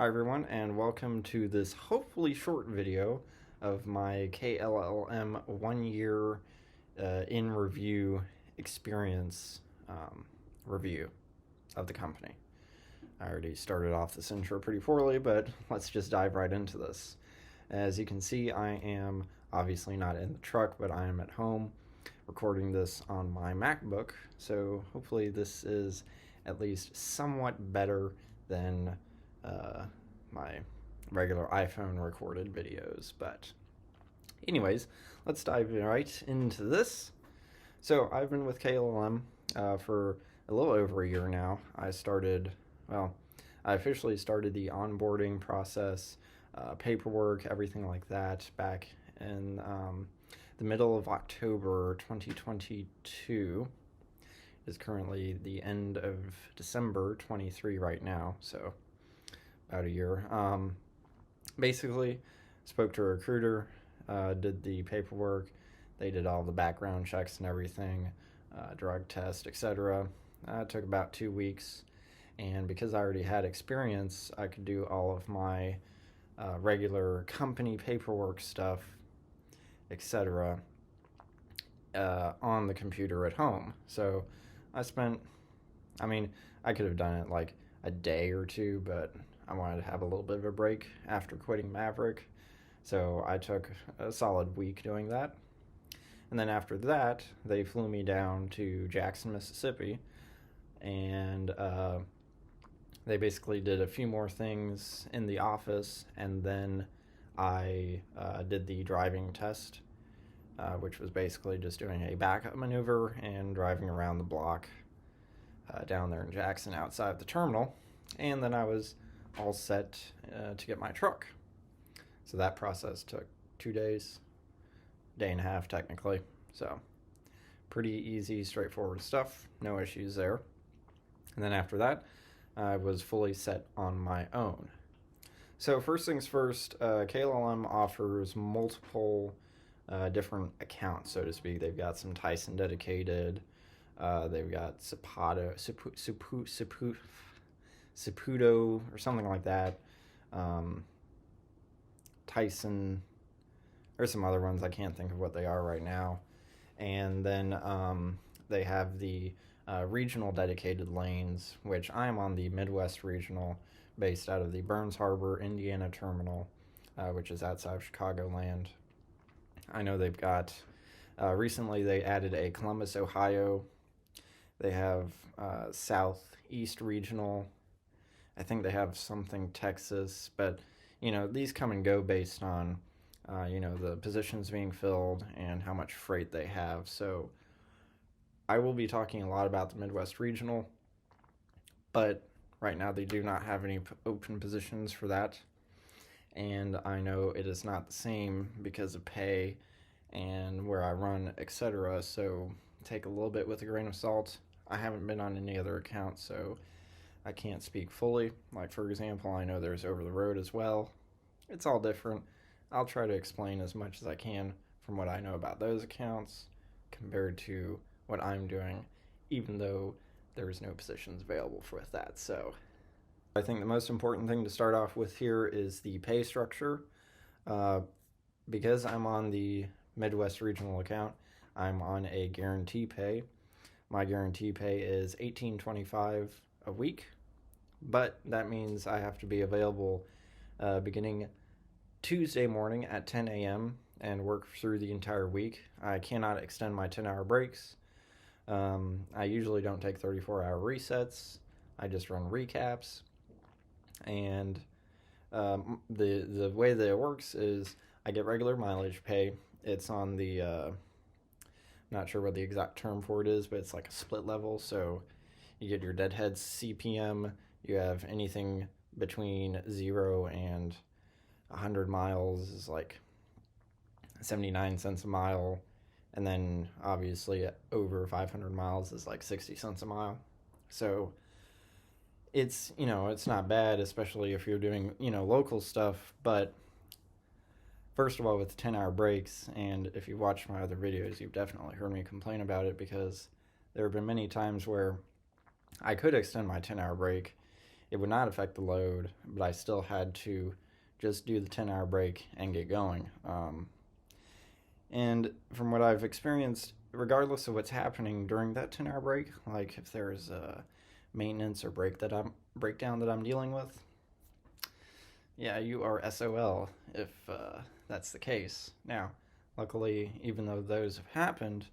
Hi everyone, and welcome to this hopefully short video of my KLLM 1 year in review experience review of the company. I already started off this intro pretty poorly, but let's just dive right into this. As you can see, I am obviously not in the truck, but I am at home recording this on my MacBook, so hopefully this is at least somewhat better than my regular iPhone recorded videos. But anyways, let's dive right into this. So I've been with KLLM for a little over a year now. I officially started the onboarding process, paperwork, everything like that back in the middle of October 2022. Is currently the end of December 23 right now, so about a year. Basically, spoke to a recruiter, did the paperwork, they did all the background checks and everything, drug test, etc. It took about 2 weeks, and because I already had experience, I could do all of my regular company paperwork stuff, etc. On the computer at home. So I could have done it like a day or two, but I wanted to have a little bit of a break after quitting Maverick. So I took a solid week doing that. And then after that, they flew me down to Jackson, Mississippi, and they basically did a few more things in the office, and then I did the driving test, which was basically just doing a backup maneuver and driving around the block down there in Jackson outside the terminal. And then I was all set to get my truck. So that process took 2 days, day and a half technically. So pretty easy, straightforward stuff, no issues there. And then after that, I was fully set on my own. So first things first, KLLM offers multiple different accounts, so to speak. They've got some Tyson dedicated, they've got Saputo or something like that. Tyson, there's some other ones, I can't think of what they are right now. And then they have the regional dedicated lanes, which I'm on the Midwest Regional, based out of the Burns Harbor, Indiana terminal, which is outside of Chicagoland. I know they've got, recently they added a Columbus, Ohio. They have Southeast Regional. I think they have something Texas, but these come and go based on the positions being filled and how much freight they have. So I will be talking a lot about the Midwest Regional, but right now they do not have any open positions for that. And I know it is not the same because of pay and where I run, etc. So take a little bit with a grain of salt. I haven't been on any other account, so I can't speak fully. Like, for example, I know there's over the road as well. It's all different. I'll try to explain as much as I can from what I know about those accounts compared to what I'm doing, even though there's no positions available with that. So I think the most important thing to start off with here is the pay structure. Because I'm on the Midwest Regional account, I'm on a guarantee pay. My guarantee pay is $18.25 a week, but that means I have to be available beginning Tuesday morning at 10 a.m. and work through the entire week. I cannot extend my 10-hour breaks. I usually don't take 34-hour resets. I just run recaps. And the way that it works is I get regular mileage pay. It's on the not sure what the exact term for it is, but it's like a split level. So you get your deadhead CPM. You have anything between 0 and 100 miles is like 79 cents a mile. And then obviously over 500 miles is like 60 cents a mile. So it's, it's not bad, especially if you're doing, local stuff. But first of all, with 10-hour breaks, and if you've watched my other videos, you've definitely heard me complain about it, because there have been many times where I could extend my 10-hour break it would not affect the load, but I still had to just do the 10-hour break and get going. And from what I've experienced, regardless of what's happening during that 10-hour break, like if there's a maintenance or breakdown that I'm dealing with, yeah, you are SOL if that's the case. Now, luckily, even though those have happened,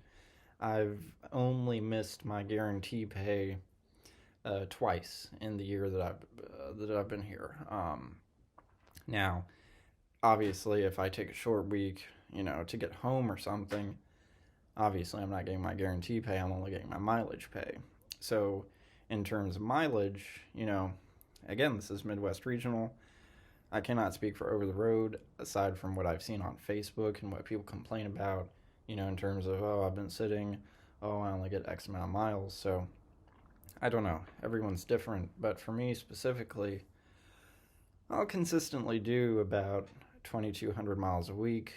I've only missed my guarantee pay twice in the year that I've been here. Now, obviously, if I take a short week, to get home or something, obviously I'm not getting my guarantee pay. I'm only getting my mileage pay. So, in terms of mileage, again, this is Midwest Regional. I cannot speak for over the road aside from what I've seen on Facebook and what people complain about, in terms of, oh, I've been sitting, oh, I only get X amount of miles. So, I don't know. Everyone's different. But for me specifically, I'll consistently do about 2,200 miles a week.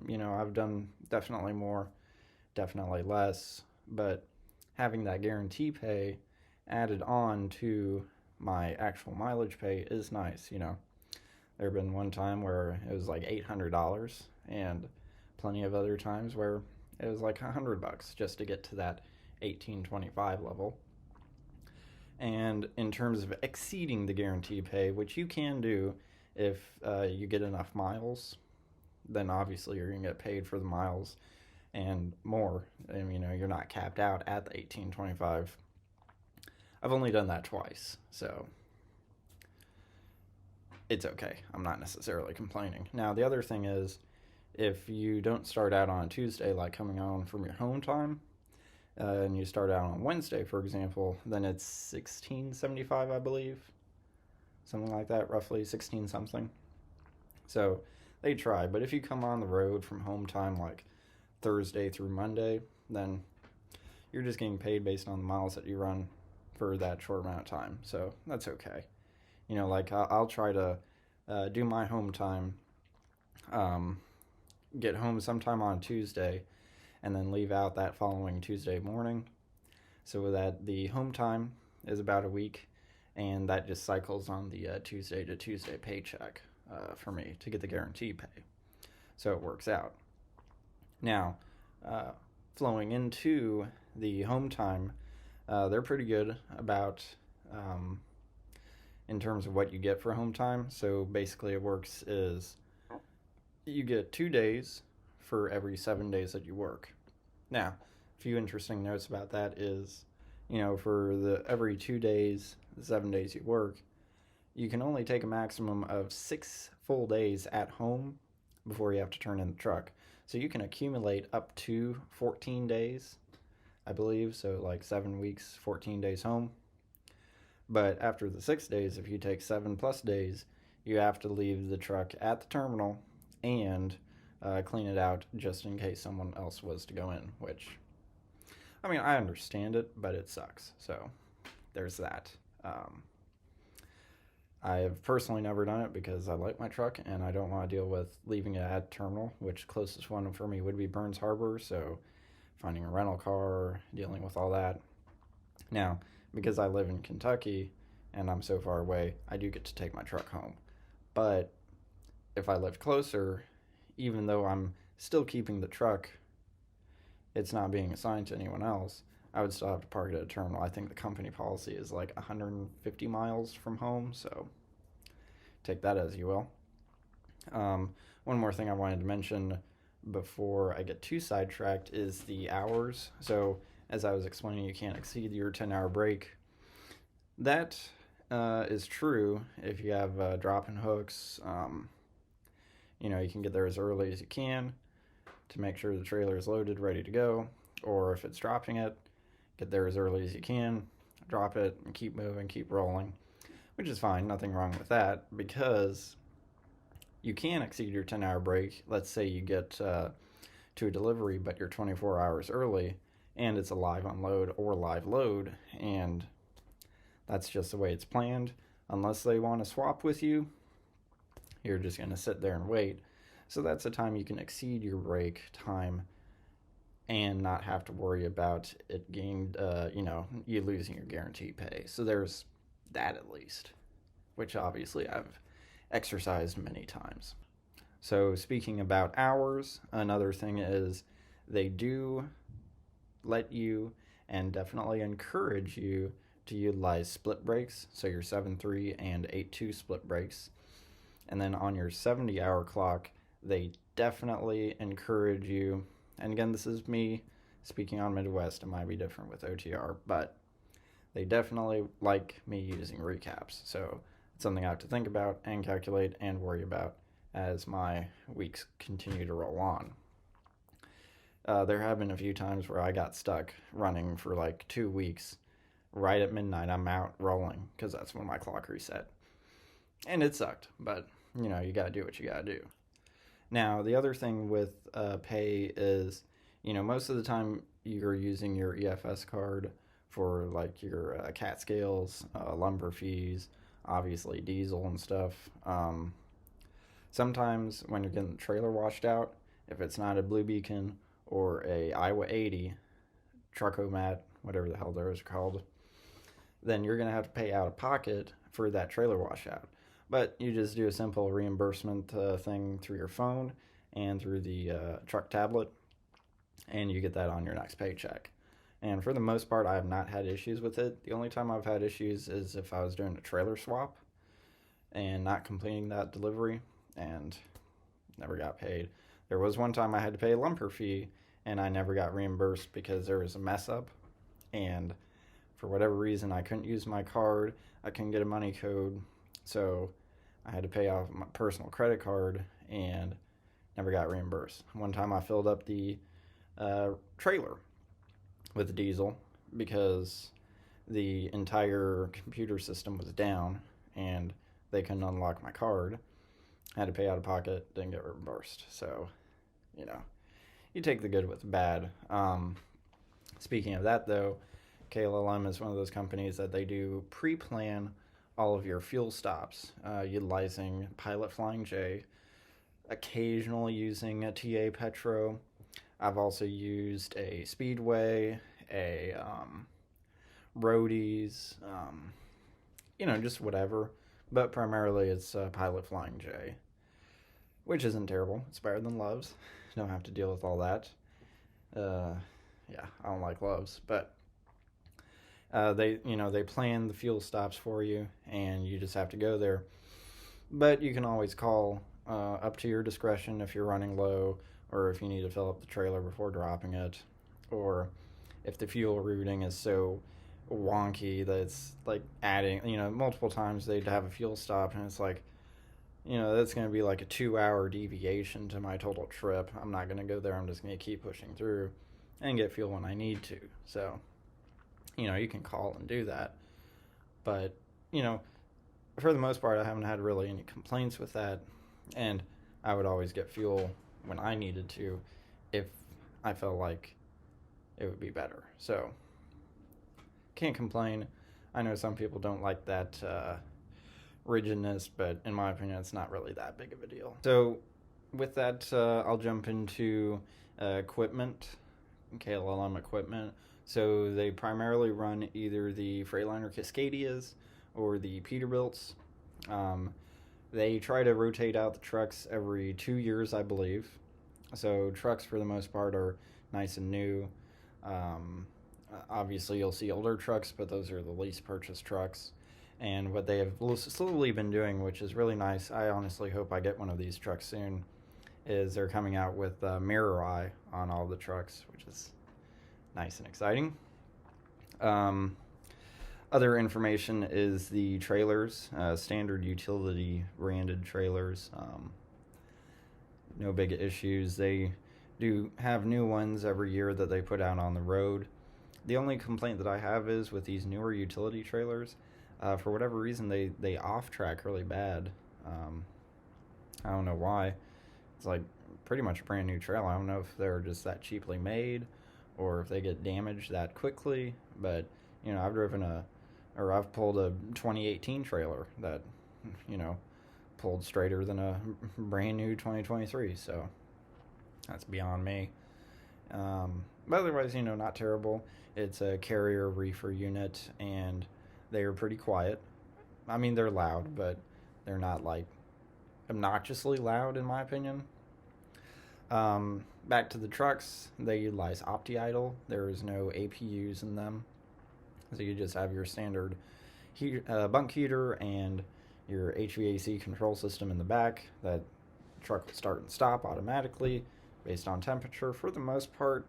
I've done definitely more, definitely less, but having that guarantee pay added on to my actual mileage pay is nice. There have been one time where it was like $800, and plenty of other times where it was like $100 just to get to that 1825 level. And in terms of exceeding the guarantee pay, which you can do if you get enough miles, then obviously you're going to get paid for the miles and more. And, you're not capped out at the 1825. I've only done that twice, so it's okay. I'm not necessarily complaining. Now, the other thing is, if you don't start out on a Tuesday, like coming on from your home time, and you start out on Wednesday, for example, then it's 1675, I believe. Something like that, roughly 16 something. So they try, but if you come on the road from home time like Thursday through Monday, then you're just getting paid based on the miles that you run for that short amount of time. So that's okay. Like I'll try to do my home time, get home sometime on Tuesday, and then leave out that following Tuesday morning, so that the home time is about a week, and that just cycles on the Tuesday to Tuesday paycheck for me to get the guarantee pay. So it works out. Now, flowing into the home time, they're pretty good about in terms of what you get for home time. So basically it works is you get 2 days for every 7 days that you work. Now, a few interesting notes about that is, for the every 2 days, the 7 days you work, you can only take a maximum of 6 full days at home before you have to turn in the truck. So you can accumulate up to 14 days, I believe, so like 7 weeks, 14 days home. But after the 6 days, if you take 7+ days, you have to leave the truck at the terminal and clean it out just in case someone else was to go in, which, I understand it, but it sucks. So there's that. I have personally never done it because I like my truck and I don't want to deal with leaving it at terminal, which closest one for me would be Burns Harbor, so finding a rental car, dealing with all that. Now, because I live in Kentucky and I'm so far away, I do get to take my truck home. But if I lived closer, even though I'm still keeping the truck, it's not being assigned to anyone else, I would still have to park it at a terminal. I think the company policy is like 150 miles from home, so take that as you will. One more thing I wanted to mention before I get too sidetracked is the hours. So as I was explaining, you can't exceed your 10-hour break. That is true if you have drop-in hooks. You can get there as early as you can to make sure the trailer is loaded, ready to go. Or if it's dropping it, get there as early as you can, drop it, and keep moving, keep rolling, which is fine, nothing wrong with that, because you can exceed your 10-hour break. Let's say you get to a delivery, but you're 24 hours early, and it's a live unload or live load, and that's just the way it's planned. Unless they want to swap with you, you're just going to sit there and wait. So that's the time you can exceed your break time and not have to worry about it getting, you losing your guarantee pay. So there's that at least. which obviously I've exercised many times. So, speaking about hours, another thing is they do let you and definitely encourage you to utilize split brakes, so your 7-3 and 8-2 split brakes. And then on your 70-hour clock, they definitely encourage you, and again, this is me speaking on Midwest, it might be different with OTR, but they definitely like me using recaps. So it's something I have to think about and calculate and worry about as my weeks continue to roll on. There have been a few times where I got stuck running for like 2 weeks. Right at midnight, I'm out rolling because that's when my clock reset. And it sucked, but you gotta do what you gotta do. Now, the other thing with pay is, most of the time you're using your EFS card for like your cat scales, lumber fees, obviously diesel and stuff. Sometimes when you're getting the trailer washed out, if it's not a Blue Beacon or a Iowa 80, Truckomat, whatever the hell those are called, then you're going to have to pay out of pocket for that trailer washout. But you just do a simple reimbursement thing through your phone and through the truck tablet, and you get that on your next paycheck. And for the most part, I have not had issues with it. The only time I've had issues is if I was doing a trailer swap and not completing that delivery and never got paid. There was one time I had to pay a lumper fee and I never got reimbursed because there was a mess up, and for whatever reason I couldn't use my card, I couldn't get a money code, so I had to pay off my personal credit card and never got reimbursed. One time I filled up the trailer with diesel because the entire computer system was down and they couldn't unlock my card. I had to pay out of pocket, didn't get reimbursed. So, you take the good with the bad. Speaking of that, though, KLLM is one of those companies that they do pre-plan all of your fuel stops, utilizing Pilot Flying J, occasionally using a TA Petro. I've also used a Speedway, a Roadies, just whatever. But primarily it's Pilot Flying J, which isn't terrible. It's better than Love's. Don't have to deal with all that. I don't like Love's, but they plan the fuel stops for you, and you just have to go there. But you can always call up to your discretion if you're running low, or if you need to fill up the trailer before dropping it, or if the fuel routing is so wonky that it's like adding, multiple times they'd have a fuel stop, and it's like, that's going to be like a 2-hour deviation to my total trip. I'm not going to go there. I'm just going to keep pushing through and get fuel when I need to. So, you can call and do that. But, for the most part, I haven't had really any complaints with that. And I would always get fuel when I needed to if I felt like it would be better. So, can't complain. I know some people don't like that rigidness, but in my opinion, it's not really that big of a deal. So, with that, I'll jump into equipment, KLLM equipment. So they primarily run either the Freightliner Cascadias or the Peterbilts. They try to rotate out the trucks every 2 years, I believe. So trucks, for the most part, are nice and new. Obviously, you'll see older trucks, but those are the least purchased trucks. And what they have slowly been doing, which is really nice, I honestly hope I get one of these trucks soon, is they're coming out with Mirror Eye on all the trucks, which is nice and exciting. Other information is the trailers, standard utility branded trailers. No big issues. They do have new ones every year that they put out on the road. The only complaint that I have is with these newer utility trailers, for whatever reason, they off-track really bad. I don't know why. It's like pretty much a brand new trailer. I don't know if they're just that cheaply made or if they get damaged that quickly, but I've pulled a 2018 trailer that, pulled straighter than a brand new 2023, so that's beyond me. But otherwise, not terrible. It's a carrier reefer unit, and they are pretty quiet. I mean, they're loud, but they're not like obnoxiously loud, in my opinion. Back to the trucks, they utilize OptiIdle. There is no APUs in them, so you just have your standard bunk heater and your HVAC control system in the back. That truck will start and stop automatically based on temperature. For the most part,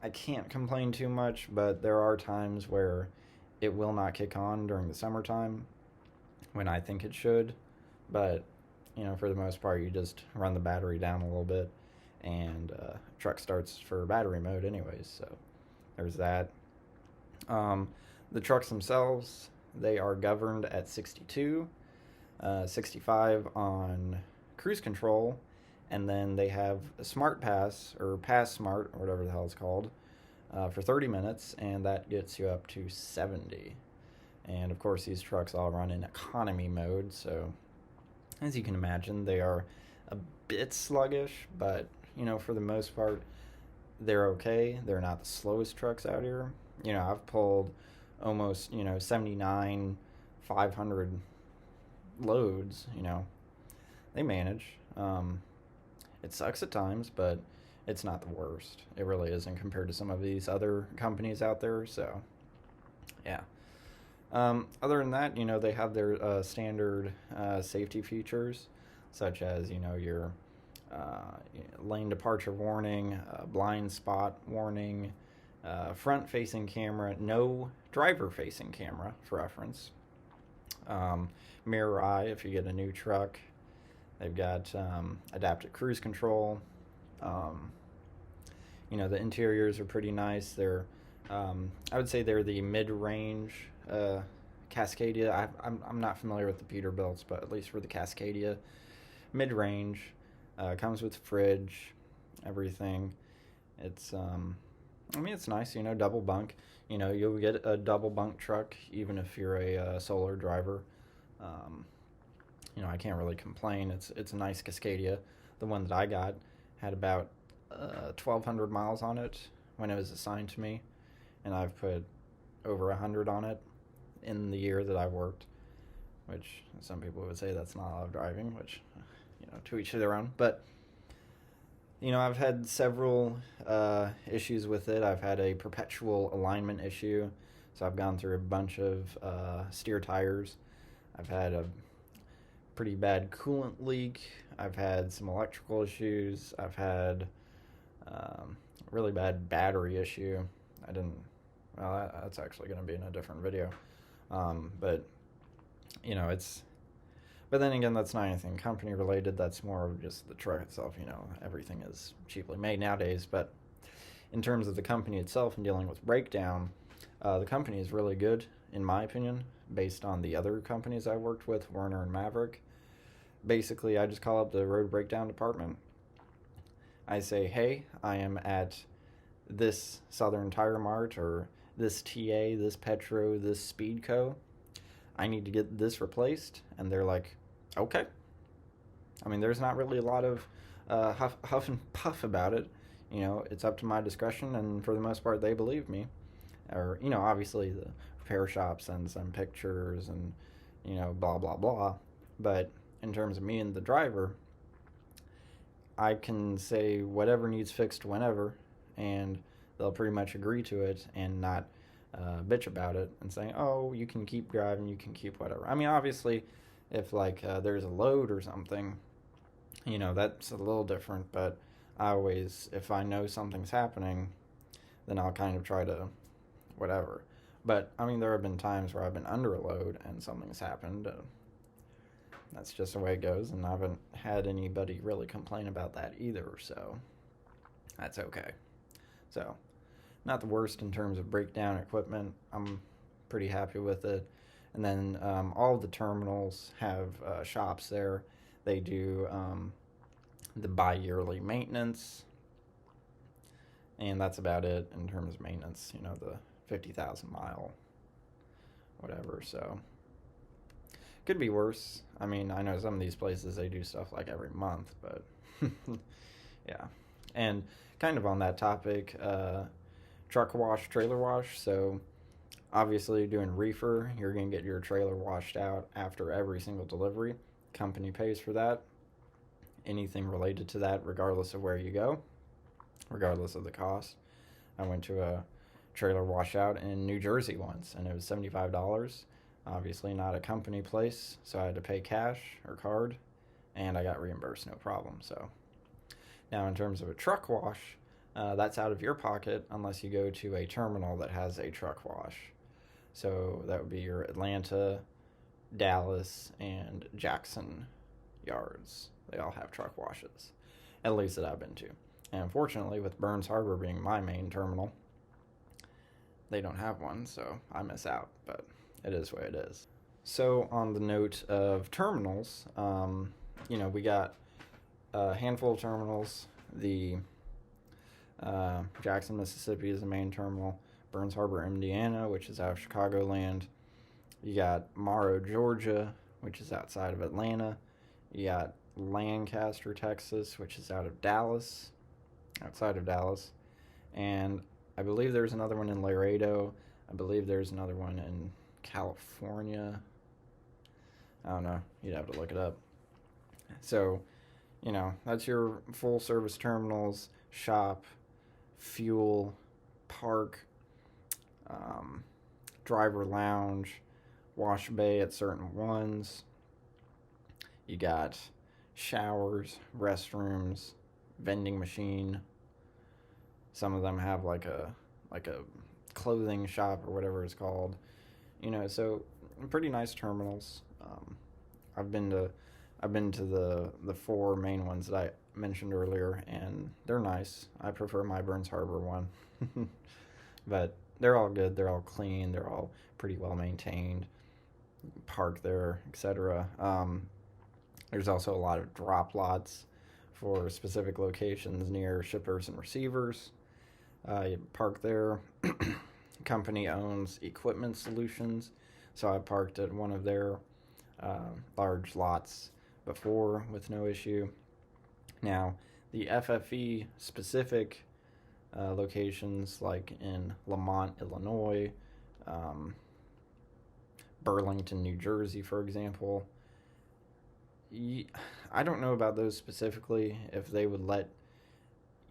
I can't complain too much, but there are times where it will not kick on during the summertime when I think it should. But for the most part, you just run the battery down a little bit, and truck starts for battery mode anyways. So there's that. The trucks themselves, they are governed at 62, 65 on cruise control, and then they have a Smart Pass, or Pass Smart, or whatever the hell it's called, for 30 minutes, and that gets you up to 70. And of course, these trucks all run in economy mode, so as you can imagine, they are a bit sluggish, but for the most part, they're okay. They're not the slowest trucks out here. I've pulled almost 79 500 loads. They manage. It sucks at times, but it's not the worst. It really isn't compared to some of these other companies out there. So yeah. Other than that, they have their standard safety features, such as your lane departure warning, blind spot warning, front-facing camera, no driver-facing camera, for reference. Mirror eye if you get a new truck. They've got adaptive cruise control. The interiors are pretty nice. They're, I would say they're the mid-range Cascadia. I'm not familiar with the Peterbilts, but at least for the Cascadia, mid-range. Comes with fridge, everything. It's it's nice, double bunk. You'll get a double bunk truck even if you're a solar driver. I can't really complain. It's a nice Cascadia. The one that I got had about 1,200 miles on it when it was assigned to me, and I've put over 100 on it in the year that I worked, which some people would say that's not a lot of driving, which, to each their own. But, I've had several issues with it. I've had a perpetual alignment issue, so I've gone through a bunch of steer tires. I've had a pretty bad coolant leak. I've had some electrical issues. I've had a really bad battery issue. That's actually going to be in a different video. But then again, that's not anything company related. That's more of just the truck itself. Everything is cheaply made nowadays. But in terms of the company itself and dealing with breakdown, the company is really good, in my opinion, based on the other companies I worked with, Werner and Maverick. Basically, I just call up the road breakdown department. I say, hey, I am at this Southern Tire Mart, or this TA, this Petro, this Speedco. I need to get this replaced. And they're like, okay. There's not really a lot of huff and puff about it. It's up to my discretion, and for the most part, they believe me. Or, obviously the repair shop sends them pictures and, blah, blah, blah. But in terms of me and the driver, I can say whatever needs fixed whenever, and they'll pretty much agree to it and not bitch about it and saying, oh, you can keep driving, you can keep whatever. Obviously, if there's a load or something, that's a little different, but I always, if I know something's happening, then I'll kind of try to whatever. But there have been times where I've been under a load and something's happened. That's just the way it goes, and I haven't had anybody really complain about that either, so that's okay. So, not the worst in terms of breakdown equipment. I'm pretty happy with it. And then all of the terminals have shops there. They do the bi-yearly maintenance, and that's about it in terms of maintenance, the 50,000 mile whatever. So could be worse. I know some of these places, they do stuff like every month, but yeah. And kind of on that topic, truck wash, trailer wash. So Obviously, doing reefer, you're going to get your trailer washed out after every single delivery. Company pays for that. Anything related to that, regardless of where you go, regardless of the cost. I went to a trailer washout in New Jersey once, and it was $75. Obviously, not a company place, so I had to pay cash or card, and I got reimbursed, no problem. So, now in terms of a truck wash, that's out of your pocket unless you go to a terminal that has a truck wash. So that would be your Atlanta, Dallas, and Jackson yards. They all have truck washes, at least that I've been to. And unfortunately, with Burns Harbor being my main terminal, they don't have one, so I miss out, but it is what it is. So on the note of terminals, we got a handful of terminals. The Jackson, Mississippi is the main terminal. Burns Harbor, Indiana, which is out of Chicagoland. You got Morrow, Georgia, which is outside of Atlanta. You got Lancaster, Texas, which is outside of Dallas. And I believe there's another one in Laredo. I believe there's another one in California. I don't know. You'd have to look it up. So, that's your full service terminals, shop, fuel, park, driver lounge, wash bay at certain ones. You got showers, restrooms, vending machine. Some of them have like a clothing shop or whatever it's called. So pretty nice terminals. I've been to the four main ones that I mentioned earlier, and they're nice. I prefer my Burns Harbor one. But they're all good. They're all clean. They're all pretty well maintained. Park there, etc. There's also a lot of drop lots for specific locations near shippers and receivers. You park there. Company owns Equipment Solutions, so I parked at one of their large lots before with no issue. Now, the FFE specific locations, like in Lamont, Illinois, Burlington, New Jersey, for example, I don't know about those specifically, if they would let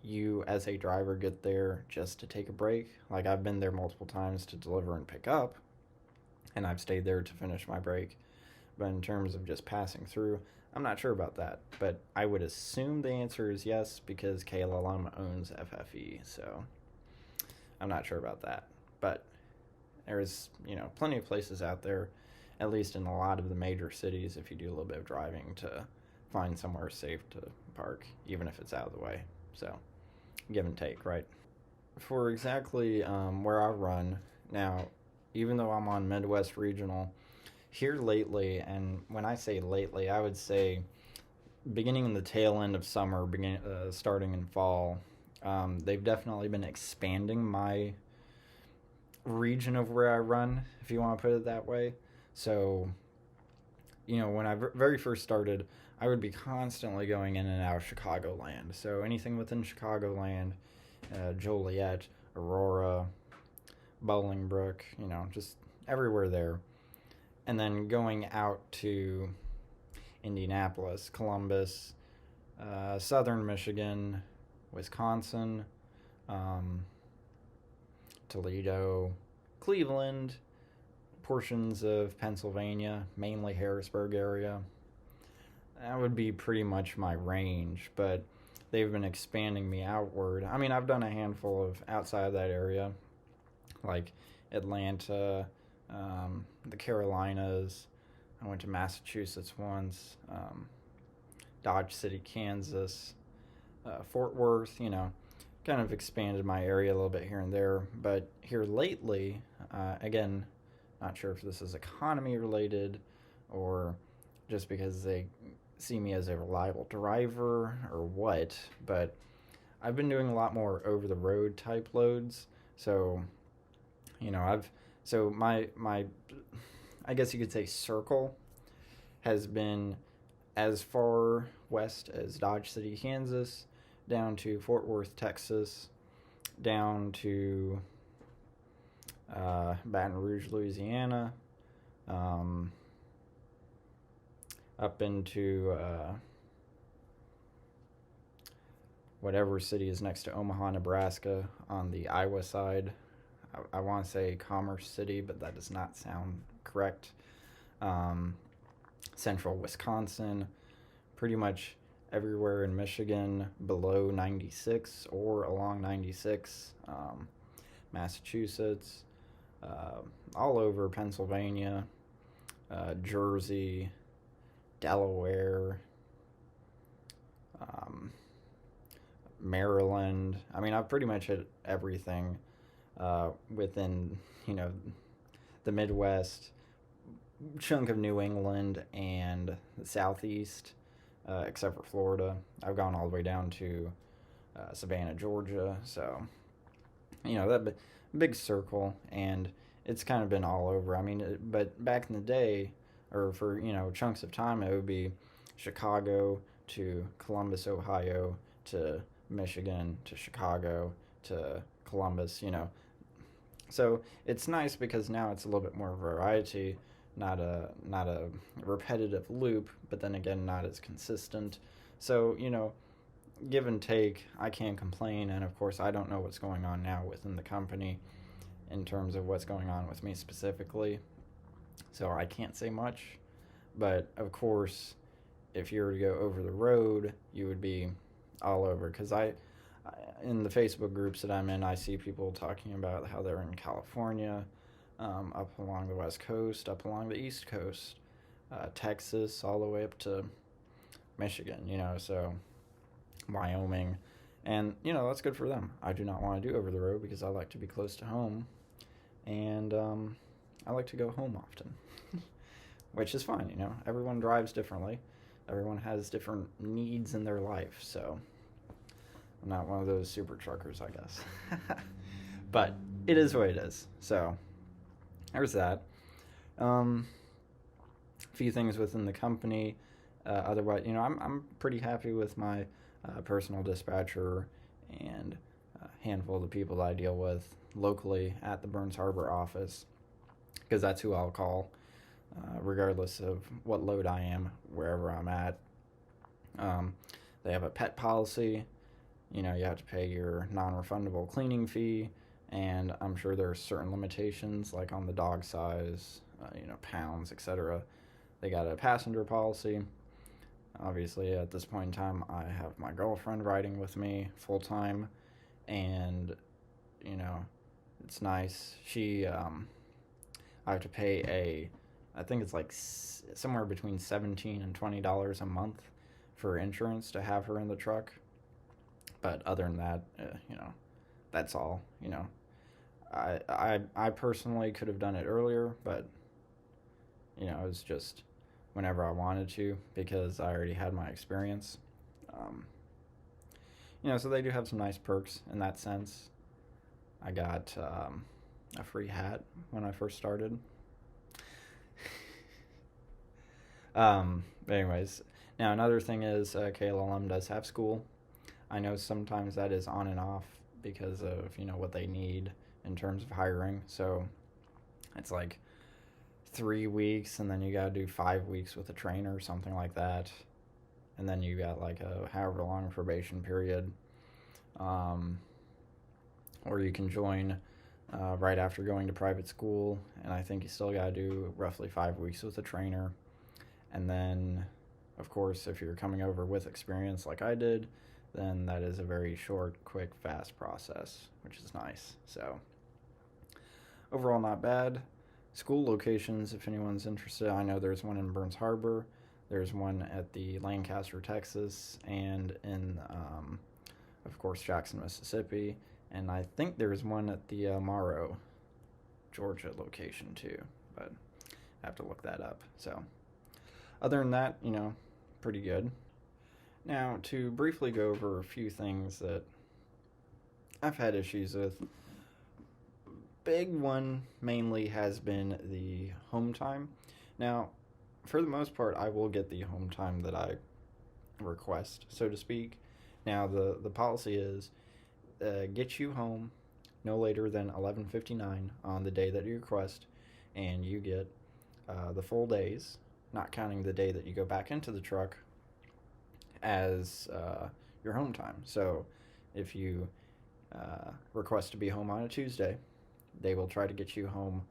you as a driver get there just to take a break. Like, I've been there multiple times to deliver and pick up, and I've stayed there to finish my break. But in terms of just passing through, I'm not sure about that. But I would assume the answer is yes, because KLLM owns FFE, so I'm not sure about that. But there's, plenty of places out there, at least in a lot of the major cities, if you do a little bit of driving, to find somewhere safe to park, even if it's out of the way. So, give and take, right? For exactly where I run, now, even though I'm on Midwest Regional, here lately, and when I say lately, I would say beginning in the tail end of summer, starting in fall, they've definitely been expanding my region of where I run, if you want to put it that way. So, when I very first started, I would be constantly going in and out of Chicagoland. So anything within Chicagoland, Joliet, Aurora, Bolingbrook, just everywhere there. And then going out to Indianapolis, Columbus, southern Michigan, Wisconsin, Toledo, Cleveland, portions of Pennsylvania, mainly Harrisburg area. That would be pretty much my range, but they've been expanding me outward. I mean, I've done a handful of outside that area, like Atlanta, the Carolinas. I went to Massachusetts once, Dodge City, Kansas, Fort Worth, kind of expanded my area a little bit here and there. But here lately, again, not sure if this is economy related or just because they see me as a reliable driver or what, but I've been doing a lot more over the road type loads. So, my I guess you could say circle has been as far west as Dodge City, Kansas, down to Fort Worth, Texas, down to Baton Rouge, Louisiana, um, up into whatever city is next to Omaha, Nebraska, on the Iowa side. I want to say Commerce City, but that does not sound correct. Um, Central Wisconsin, pretty much everywhere in Michigan below 96 or along 96, Massachusetts, uh, all over Pennsylvania, Jersey, Delaware, um, Maryland. I mean, I've pretty much hit everything within, you know, the Midwest, chunk of New England, and the Southeast, except for Florida. I've gone all the way down to Savannah, Georgia. So, you know, that big circle, and it's kind of been all over. I mean, but back in the day, or for, you know, chunks of time, it would be Chicago to Columbus, Ohio, to Michigan, to Chicago, to Columbus, you know. So it's nice because now it's a little bit more variety, not a repetitive loop, but then again not as consistent. So, you know, give and take, I can't complain, and of course I don't know what's going on now within the company in terms of what's going on with me specifically. So I can't say much, but of course if you were to go over the road, you would be all over, because in the Facebook groups that I'm in, I see people talking about how they're in California, up along the West Coast, up along the East Coast, Texas, all the way up to Michigan, you know, so Wyoming. And, you know, that's good for them. I do not want to do over the road because I like to be close to home, and I like to go home often, which is fine, you know. Everyone drives differently. Everyone has different needs in their life, so I'm not one of those super truckers, I guess. But it is what it is. So there's that. A few things within the company. Otherwise, you know, I'm pretty happy with my personal dispatcher and a handful of the people that I deal with locally at the Burns Harbor office, because that's who I'll call, regardless of what load I am, wherever I'm at. They have a pet policy. You know, you have to pay your non-refundable cleaning fee, and I'm sure there are certain limitations, like on the dog size, you know, pounds, etc. They got a passenger policy. Obviously, at this point in time, I have my girlfriend riding with me full time, and, you know, it's nice. I have to pay I think it's like somewhere between $17 and $20 a month for insurance to have her in the truck. But other than that, you know, that's all. You know, I personally could have done it earlier, but, you know, it was just whenever I wanted to, because I already had my experience. You know, so they do have some nice perks in that sense. I got a free hat when I first started. Anyways, now another thing is KLLM does have school. I know sometimes that is on and off because of, you know, what they need in terms of hiring. So it's like 3 weeks, and then you got to do 5 weeks with a trainer or something like that. And then you got like a however long probation period. Or you can join right after going to private school, and I think you still got to do roughly 5 weeks with a trainer. And then, of course, if you're coming over with experience like I did, then that is a very short, quick, fast process, which is nice. So overall, not bad. School locations, if anyone's interested, I know there's one in Burns Harbor, there's one at the Lancaster, Texas, and in, of course, Jackson, Mississippi, and I think there's one at the Morrow, Georgia location too, but I have to look that up. So other than that, you know, pretty good. Now, to briefly go over a few things that I've had issues with, big one mainly has been the home time. Now, for the most part, I will get the home time that I request, so to speak. Now, the policy is get you home no later than 11:59 on the day that you request, and you get the full days, not counting the day that you go back into the truck, as your home time. So if you request to be home on a Tuesday, they will try to get you home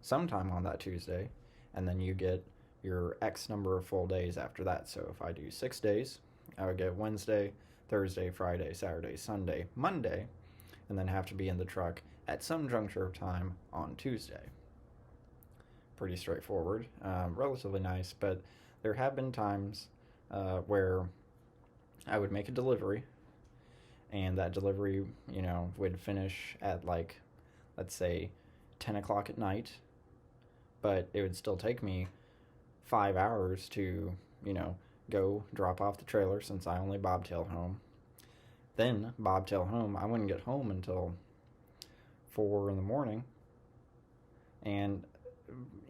sometime on that Tuesday, and then you get your X number of full days after that. So if I do 6 days, I would get Wednesday, Thursday, Friday, Saturday, Sunday, Monday, and then have to be in the truck at some juncture of time on Tuesday. Pretty straightforward, relatively nice, but there have been times where I would make a delivery, and that delivery, would finish at, like, let's say 10 o'clock at night, but it would still take me 5 hours to, go drop off the trailer, since I only bobtail home. Then bobtail home, I wouldn't get home until 4 in the morning. And,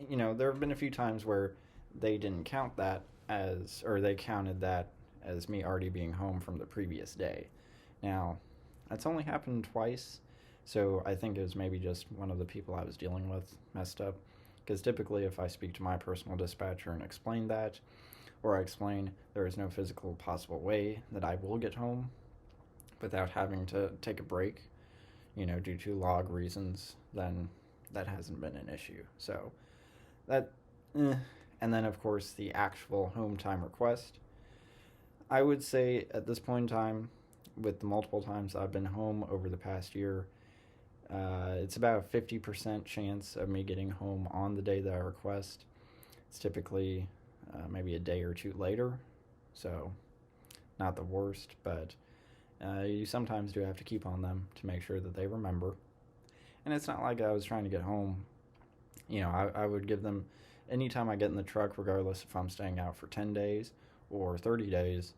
there have been a few times where they didn't count that as, or they counted that as me already being home from the previous day. Now, that's only happened twice, so I think it was maybe just one of the people I was dealing with messed up. Because typically, if I speak to my personal dispatcher and explain that, or I explain there is no physical possible way that I will get home without having to take a break, due to log reasons, then that hasn't been an issue. So that, and then of course the actual home time request. I would say at this point in time, with the multiple times I've been home over the past year, it's about a 50% chance of me getting home on the day that I request. It's typically maybe a day or two later, so not the worst, but you sometimes do have to keep on them to make sure that they remember. And it's not like I was trying to get home. I would give them, anytime I get in the truck, regardless if I'm staying out for 10 days or 30 days,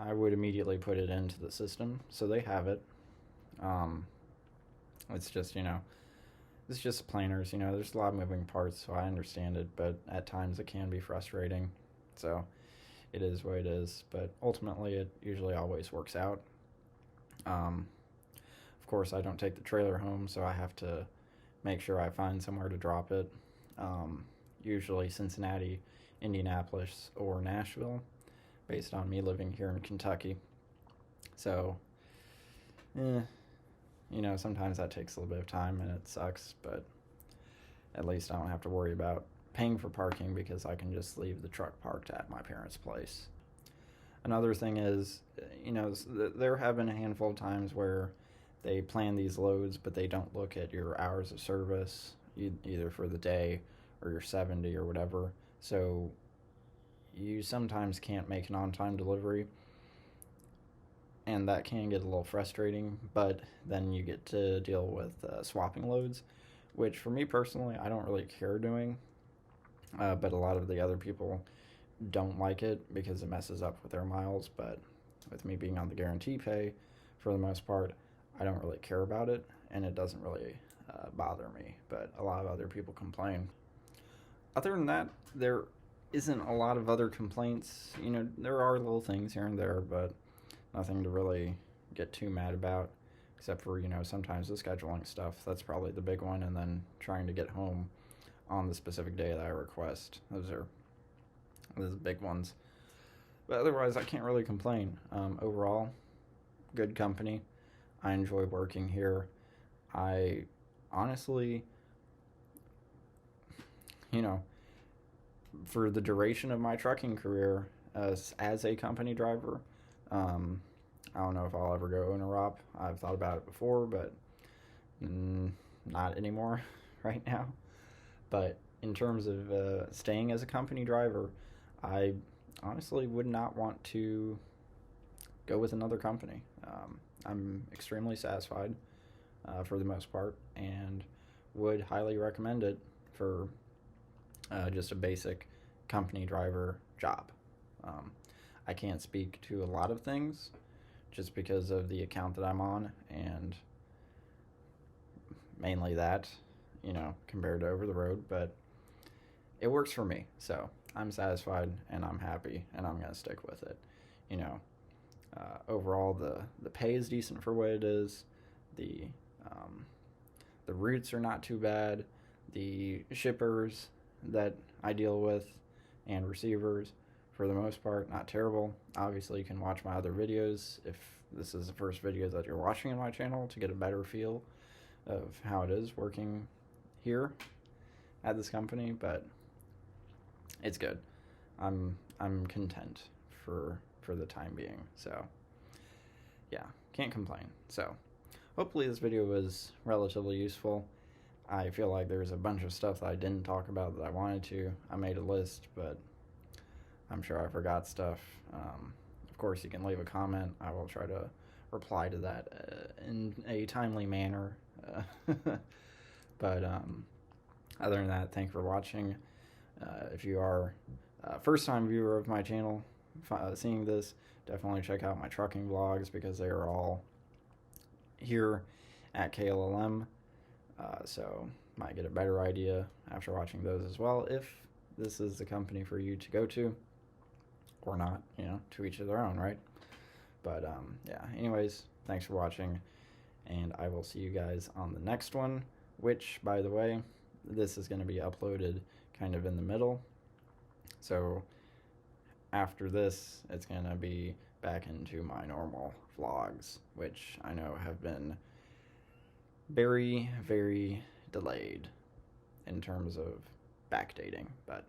I would immediately put it into the system so they have it. It's just, it's just planners, there's a lot of moving parts, so I understand it, but at times it can be frustrating. So it is what it is, but ultimately it usually always works out. Of course, I don't take the trailer home, so I have to make sure I find somewhere to drop it. Usually Cincinnati, Indianapolis, or Nashville, based on me living here in Kentucky. So, sometimes that takes a little bit of time and it sucks, but at least I don't have to worry about paying for parking because I can just leave the truck parked at my parents' place. Another thing is, there have been a handful of times where they plan these loads, but they don't look at your hours of service, either for the day or your 70 or whatever. So you sometimes can't make an on-time delivery, and that can get a little frustrating, but then you get to deal with swapping loads, which for me personally, I don't really care doing, but a lot of the other people don't like it because it messes up with their miles. But with me being on the guarantee pay, for the most part, I don't really care about it, and it doesn't really bother me, but a lot of other people complain. Other than that, there isn't a lot of other complaints. There are little things here and there, but nothing to really get too mad about, except for, sometimes the scheduling stuff. That's probably the big one, and then trying to get home on the specific day that I request. Those are the big ones. But otherwise, I can't really complain. Overall, good company. I enjoy working here. I honestly, for the duration of my trucking career as a company driver, I don't know if I'll ever go owner-op. I've thought about it before, but not anymore right now. But in terms of staying as a company driver, I honestly would not want to go with another company. I'm extremely satisfied for the most part, and would highly recommend it for just a basic company driver job. I can't speak to a lot of things just because of the account that I'm on, and mainly that, compared to over the road, but it works for me. So I'm satisfied and I'm happy, and I'm going to stick with it. Overall, the pay is decent for what it is. The Um, the routes are not too bad. The shippers that I deal with and receivers, for the most part, not terrible. Obviously, you can watch my other videos if this is the first video that you're watching in my channel to get a better feel of how it is working here at this company, but it's good. I'm content for the time being. So yeah, can't complain. So hopefully this video was relatively useful. I feel like there's a bunch of stuff that I didn't talk about that I wanted to. I made a list, but I'm sure I forgot stuff. Of course, you can leave a comment. I will try to reply to that in a timely manner. But other than that, thank you for watching. If you are a first-time viewer of my channel, seeing this, definitely check out my trucking vlogs because they are all here at KLLM. So might get a better idea after watching those as well if this is the company for you to go to or not, to each of their own, right? But yeah, anyways, thanks for watching, and I will see you guys on the next one, which, by the way, this is going to be uploaded kind of in the middle. So after this, it's going to be back into my normal vlogs, which I know have been very, very delayed in terms of backdating, but